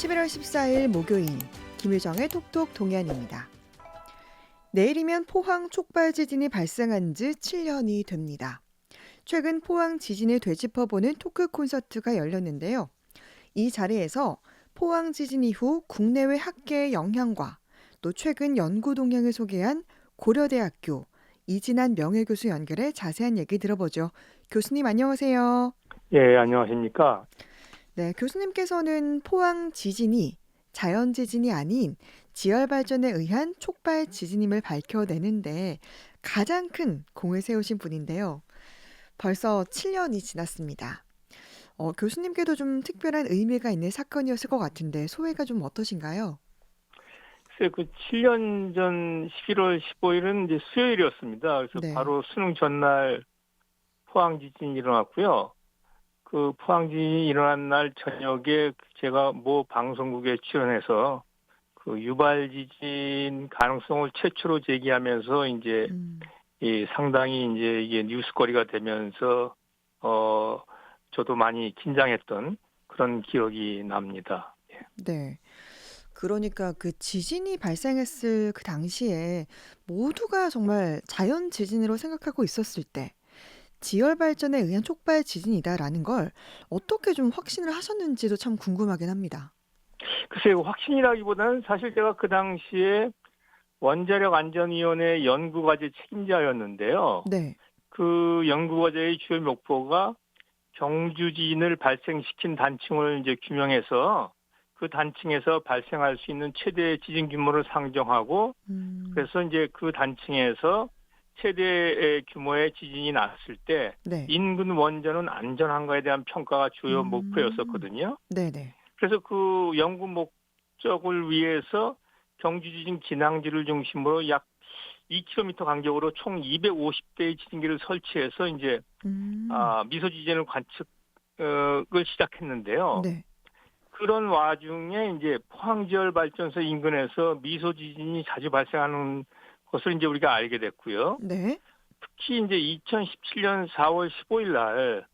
11월 14일 목요일 김유정의 톡톡 동안입니다. 내일이면 포항 촉발 지진이 발생한 지 7년이 됩니다. 최근 포항 지진을 되짚어보는 토크 콘서트가 열렸는데요. 이 자리에서 포항 지진 이후 국내외 학계의 영향과 또 최근 연구 동향을 소개한 고려대학교 이진한 명예교수 연결해 자세한 얘기 들어보죠. 교수님 안녕하세요. 예, 안녕하십니까. 네, 교수님께서는 포항 지진이 자연 지진이 아닌 지열 발전에 의한 촉발 지진임을 밝혀내는데 가장 큰 공을 세우신 분인데요. 벌써 7년이 지났습니다. 교수님께도 좀 특별한 의미가 있는 사건이었을 것 같은데 소회가 좀 어떠신가요? 글쎄, 그 7년 전 11월 15일은 이제 수요일이었습니다. 그래서 네. 바로 수능 전날 포항 지진이 일어났고요. 그 포항 지진이 일어난 날 저녁에 제가 모 방송국에 출연해서 그 유발 지진 가능성을 최초로 제기하면서 이제 음, 이 상당히 이제 이게 뉴스거리가 되면서 저도 많이 긴장했던 그런 기억이 납니다. 예. 네. 그러니까 그 지진이 발생했을 그 당시에 모두가 정말 자연 지진으로 생각하고 있었을 때 지열 발전에 의한 촉발 지진이다라는 걸 어떻게 좀 확신을 하셨는지도 참 궁금하긴 합니다. 글쎄요, 확신이라기보다는 사실 제가 그 당시에 원자력 안전위원회 연구과제 책임자였는데요. 네. 그 연구과제의 주요 목표가 경주지진을 발생시킨 단층을 이제 규명해서 그 단층에서 발생할 수 있는 최대 지진 규모를 상정하고 음, 그래서 이제 그 단층에서 최대 규모의 지진이 났을 때 네. 인근 원전은 안전한가에 대한 평가가 주요 음, 목표였었거든요. 네네. 그래서 그 연구 목적을 위해서 경주지진 진앙지를 중심으로 약 2km 간격으로 총 250대의 지진기를 설치해서 이제 미소 지진을 관측을 시작했는데요. 네. 그런 와중에 이제 포항지열 발전소 인근에서 미소 지진이 자주 발생하는 것을 이제 우리가 알게 됐고요. 네. 특히 이제 2017년 4월 15일 날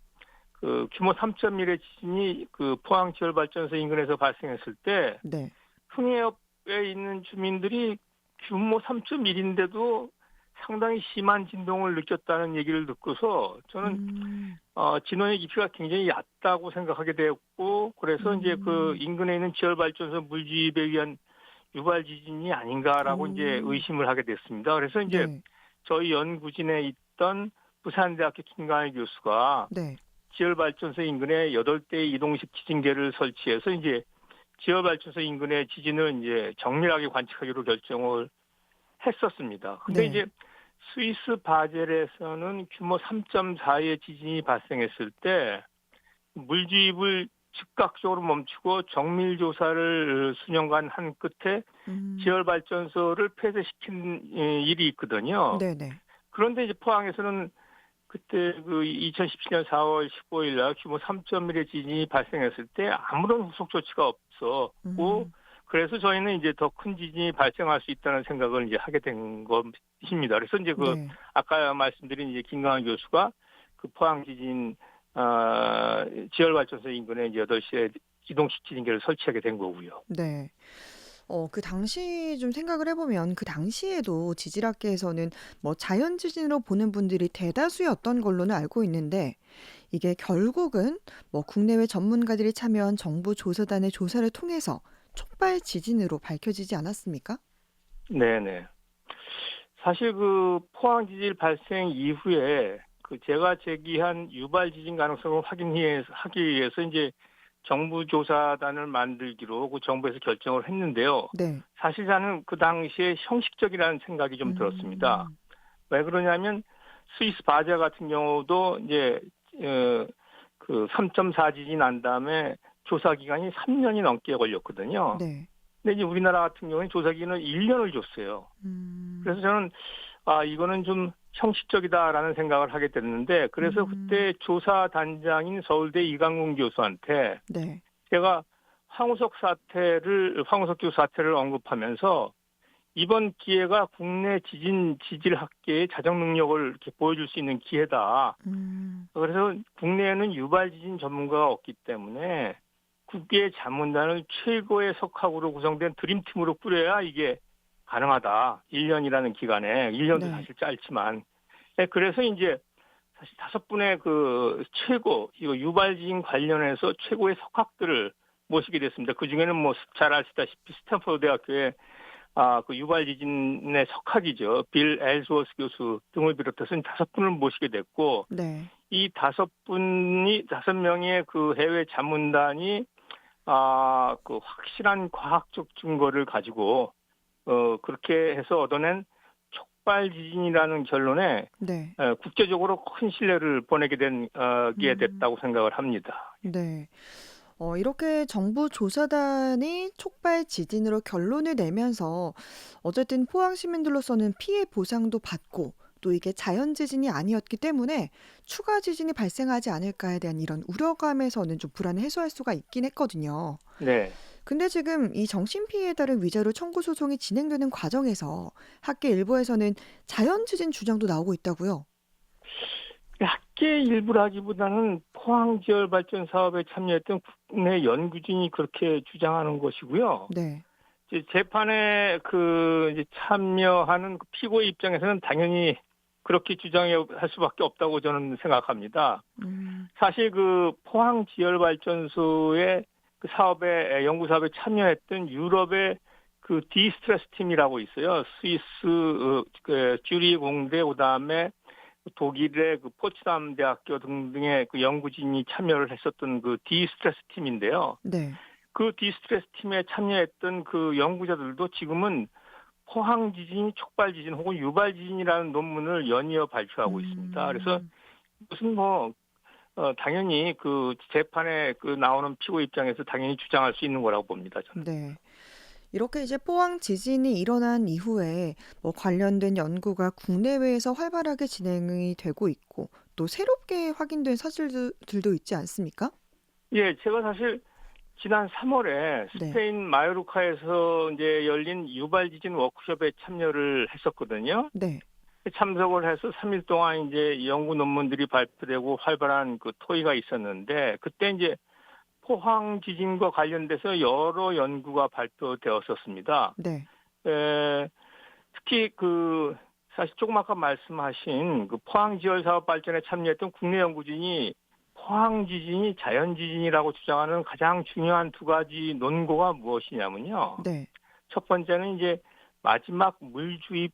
그 규모 3.1의 지진이 그 포항지열 발전소 인근에서 발생했을 때 네. 흥해역에 있는 주민들이 규모 3.1인데도 상당히 심한 진동을 느꼈다는 얘기를 듣고서 저는 음, 진원의 깊이가 굉장히 얕다고 생각하게 되었고 그래서 이제 그 음, 인근에 있는 지열발전소 물주입에 의한 유발 지진이 아닌가라고 이제 오, 의심을 하게 됐습니다. 그래서 이제 네. 저희 연구진에 있던 부산대학교 김강희 교수가 네. 지열발전소 인근에 8대의 이동식 지진계를 설치해서 이제 지열발전소 인근의 지진을 이제 정밀하게 관측하기로 결정을 했었습니다. 근데 네. 이제 스위스 바젤에서는 규모 3.4의 지진이 발생했을 때 물주입을 즉각적으로 멈추고 정밀 조사를 수년간 한 끝에 음, 지열발전소를 폐쇄시킨 일이 있거든요. 네네. 그런데 이제 포항에서는 그때 그 2017년 4월 15일 날 규모 3.1의 지진이 발생했을 때 아무런 후속 조치가 없었고 음, 그래서 저희는 이제 더 큰 지진이 발생할 수 있다는 생각을 이제 하게 된 것입니다. 그래서 이제 그 네. 아까 말씀드린 이제 김강환 교수가 그 포항 지진 지열 발전소 인근에 이제 8시에 기동식 지진계를 설치하게 된 거고요. 네. 그 당시 좀 생각을 해보면 그 당시에도 지질학계에서는 뭐 자연 지진으로 보는 분들이 대다수였던 걸로는 알고 있는데 이게 결국은 뭐 국내외 전문가들이 참여한 정부 조사단의 조사를 통해서 촉발 지진으로 밝혀지지 않았습니까? 네네. 사실 그 포항 지진 발생 이후에 그 제가 제기한 유발 지진 가능성을 하기 위해서 이제 정부 조사단을 만들기로 그 정부에서 결정을 했는데요. 네. 사실 저는 그 당시에 형식적이라는 생각이 좀 들었습니다. 음, 왜 그러냐면 스위스 바젤 같은 경우도 이제 그 3.4 지진 난 다음에 조사 기간이 3년이 넘게 걸렸거든요. 네. 근데 이제 우리나라 같은 경우는 조사 기간을 1년을 줬어요. 음, 그래서 저는 이거는 좀 형식적이다라는 생각을 하게 됐는데 그래서 음, 그때 조사 단장인 서울대 이강훈 교수한테 네. 제가 황우석 교수 사태를 언급하면서 이번 기회가 국내 지질학계의 자정 능력을 이렇게 보여줄 수 있는 기회다. 음, 그래서 국내에는 유발 지진 전문가가 없기 때문에 국외 자문단을 최고의 석학으로 구성된 드림팀으로 꾸려야 이게 가능하다. 1년이라는 기간에 1년도 네. 사실 짧지만 그래서 이제 사실 5분의 그 최고 이거 유발지진 관련해서 최고의 석학들을 모시게 됐습니다. 그 중에는 뭐 잘 아시다시피 스탠퍼드 대학교의 그 유발지진의 석학이죠. 빌 엘스워스 교수 등을 비롯해서 5분을 모시게 됐고 네. 이 5명의 그 해외 자문단이 그 확실한 과학적 증거를 가지고 그렇게 해서 얻어낸 촉발 지진이라는 결론에 네. 국제적으로 큰 신뢰를 보내게 게 음. 됐다고 생각을 합니다. 네. 이렇게 정부 조사단이 촉발 지진으로 결론을 내면서 어쨌든 포항 시민들로서는 피해 보상도 받고 또 이게 자연 지진이 아니었기 때문에 추가 지진이 발생하지 않을까에 대한 이런 우려감에서는 좀 불안을 해소할 수가 있긴 했거든요. 네. 근데 지금 이 정신 피해에 따른 위자료 청구 소송이 진행되는 과정에서 학계 일부에서는 자연 지진 주장도 나오고 있다고요. 학계 일부라기보다는 포항 지열 발전 사업에 참여했던 국내 연구진이 그렇게 주장하는 것이고요. 네. 이제 재판에 이제 참여하는 그 피고의 입장에서는 당연히 그렇게 주장할 수밖에 없다고 저는 생각합니다. 음. 사실 그 포항 지열 발전소의 그 연구 사업에 참여했던 유럽의 그 디스트레스 팀이라고 있어요. 스위스 그 쭈리 공대 그다음에 독일의 그 포츠담 대학교 등등의 그 연구진이 참여를 했었던 그 디스트레스 팀인데요. 네. 그 디스트레스 팀에 참여했던 그 연구자들도 지금은 포항 지진이 촉발 지진 혹은 유발 지진이라는 논문을 연이어 발표하고 있습니다. 그래서 음. 무슨 당연히 그 재판에 그 나오는 피고 입장에서 당연히 주장할 수 있는 거라고 봅니다, 저는. 네. 이렇게 이제 포항 지진이 일어난 이후에 뭐 관련된 연구가 국내외에서 활발하게 진행이 되고 있고 또 새롭게 확인된 사실들도 있지 않습니까? 예, 제가 사실 지난 3월에 네. 스페인 마요르카에서 이제 열린 유발 지진 워크숍에 참여를 했었거든요. 네. 참석을 해서 3일 동안 이제 연구 논문들이 발표되고 활발한 그 토의가 있었는데 그때 이제 포항 지진과 관련돼서 여러 연구가 발표되었었습니다. 네. 특히 사실 조금 아까 말씀하신 그 포항 지열 사업 발전에 참여했던 국내 연구진이 포항 지진이 자연 지진이라고 주장하는 가장 중요한 2가지 논거가 무엇이냐면요. 네. 첫 번째는 이제 마지막 물주입이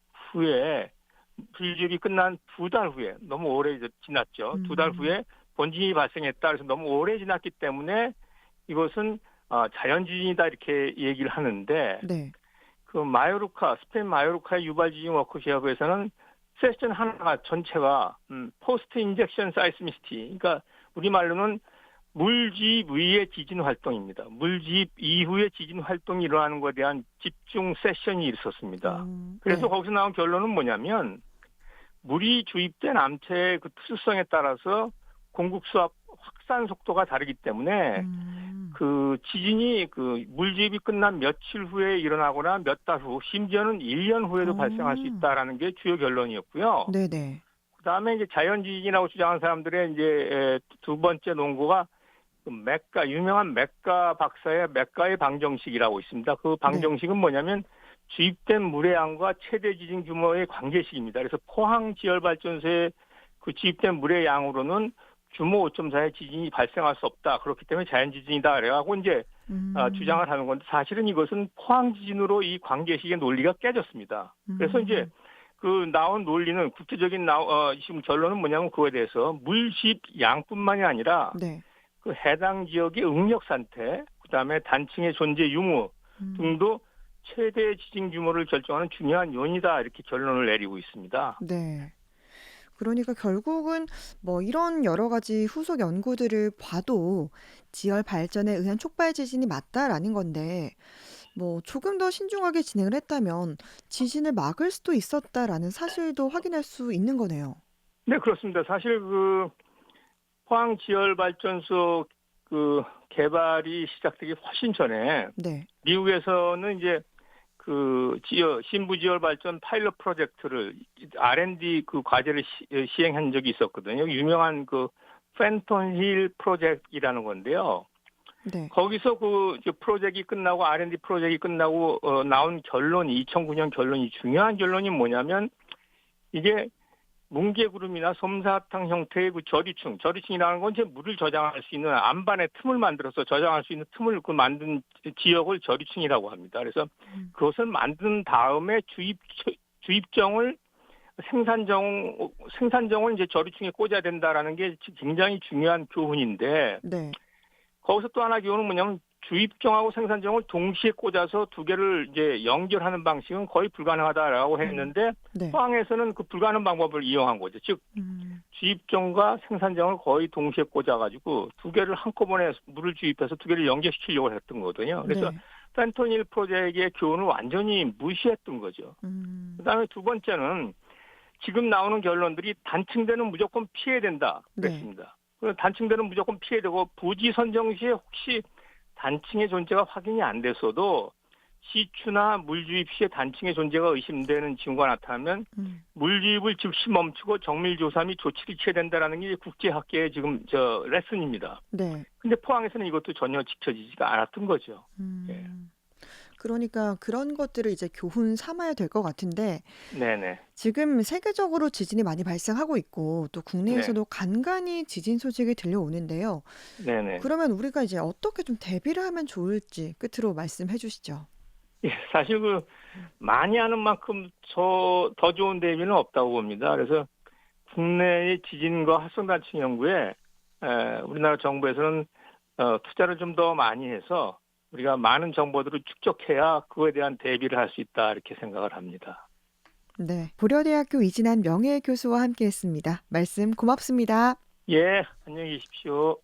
끝난 2달 후에 너무 오래 지났죠. 2달 음. 후에 본진이 발생했다. 그래서 너무 오래 지났기 때문에 이것은 자연 지진이다 이렇게 얘기를 하는데 네. 스페인 마요르카의 유발 지진 워크숍에서는 세션 하나가 전체가 포스트 인젝션 사이스미시티, 그러니까 우리말로는 물주입 위의 지진 활동입니다. 물주입 이후에 지진 활동이 일어나는 것에 대한 집중 세션이 있었습니다. 그래서 네. 거기서 나온 결론은 뭐냐면 물이 주입된 암체의 그 특수성에 따라서 공급수와 확산 속도가 다르기 때문에 음. 그 지진이 그 물주입이 끝난 며칠 후에 일어나거나 몇 달 후, 심지어는 1년 후에도 발생할 수 어. 있다라는 게 주요 결론이었고요. 네네. 그다음에 이제 자연 지진이라고 주장하는 사람들의 이제 2번째 논거가 그 유명한 맥가 박사의 맥가의 방정식이라고 있습니다. 그 네. 방정식은 뭐냐면 주입된 물의 양과 최대 지진 규모의 관계식입니다. 그래서 포항 지열 발전소에 그 주입된 물의 양으로는 규모 5.4의 지진이 발생할 수 없다. 그렇기 때문에 자연 지진이다. 그래가지고 이제 음. 주장을 하는 건데 사실은 이것은 포항 지진으로 이 관계식의 논리가 깨졌습니다. 그래서 이제 음. 그 나온 논리는 국제적인 지금 결론은 뭐냐면 그거에 대해서 물주입 양뿐만이 아니라 네. 그 해당 지역의 응력 상태, 그다음에 단층의 존재 유무 음. 등도 최대 지진 규모를 결정하는 중요한 요인이다 이렇게 결론을 내리고 있습니다. 네. 그러니까 결국은 뭐 이런 여러 가지 후속 연구들을 봐도 지열 발전에 의한 촉발 지진이 맞다라는 건데 뭐 조금 더 신중하게 진행을 했다면 지진을 막을 수도 있었다라는 사실도 확인할 수 있는 거네요. 네, 그렇습니다. 사실 그 포항 지열 발전소 그 개발이 시작되기 훨씬 전에 네. 미국에서는 이제 그 신부 지열 발전 파일럿 프로젝트를 R&D 그 과제를 시행한 적이 있었거든요. 유명한 그 팬톤 힐 프로젝트이라는 건데요. 네. 거기서 그 이제 프로젝트가 끝나고 R&D 프로젝트가 끝나고 나온 결론이 2009년 결론이 중요한 결론이 뭐냐면 이게 뭉게구름이나 솜사탕 형태의 그 저류층이라는 건 이제 물을 저장할 수 있는 안반의 틈을 만들어서 저장할 수 있는 틈을 그 만든 지역을 저류층이라고 합니다. 그래서 음. 그것을 만든 다음에 주입정을 생산정을 이제 저류층에 꽂아야 된다라는 게 굉장히 중요한 교훈인데 네. 거기서 또 하나 교훈은 뭐냐면 주입정하고 생산정을 동시에 꽂아서 두 개를 이제 연결하는 방식은 거의 불가능하다라고 했는데 네. 포항에서는 그 불가능한 방법을 이용한 거죠. 즉 주입정과 생산정을 거의 동시에 꽂아가지고 두 개를 한꺼번에 물을 주입해서 두 개를 연결시키려고 했던 거거든요. 그래서 네. 펜토닐 프로젝트의 교훈을 완전히 무시했던 거죠. 그다음에 두 번째는 지금 나오는 결론들이 단층대는 무조건 피해야 된다 네. 그랬습니다. 단층대는 무조건 피해야 되고 부지 선정 시에 혹시 단층의 존재가 확인이 안 됐어도 시추나 물 주입 시에 단층의 존재가 의심되는 징후가 나타나면 물 주입을 즉시 멈추고 정밀 조사 및 조치를 취해야 된다라는 게 국제학계의 지금 레슨입니다. 네. 근데 포항에서는 이것도 전혀 지켜지지가 않았던 거죠. 예. 그러니까 그런 것들을 이제 교훈 삼아야 될 것 같은데 네네. 지금 세계적으로 지진이 많이 발생하고 있고 또 네. 국내에서도 간간히 지진 소식이 들려오는데요. 네네. 그러면 우리가 이제 어떻게 좀 대비를 하면 좋을지 끝으로 말씀해 주시죠. 예, 사실 많이 하는 만큼 더 좋은 대비는 없다고 봅니다. 그래서 국내의 지진과 활성단층 연구에 우리나라 정부에서는 투자를 좀 더 많이 해서 우리가 많은 정보들을 축적해야 그거에 대한 대비를 할 수 있다 이렇게 생각을 합니다. 네. 고려대학교 이진한 명예교수와 함께했습니다. 말씀 고맙습니다. 예, 안녕히 계십시오.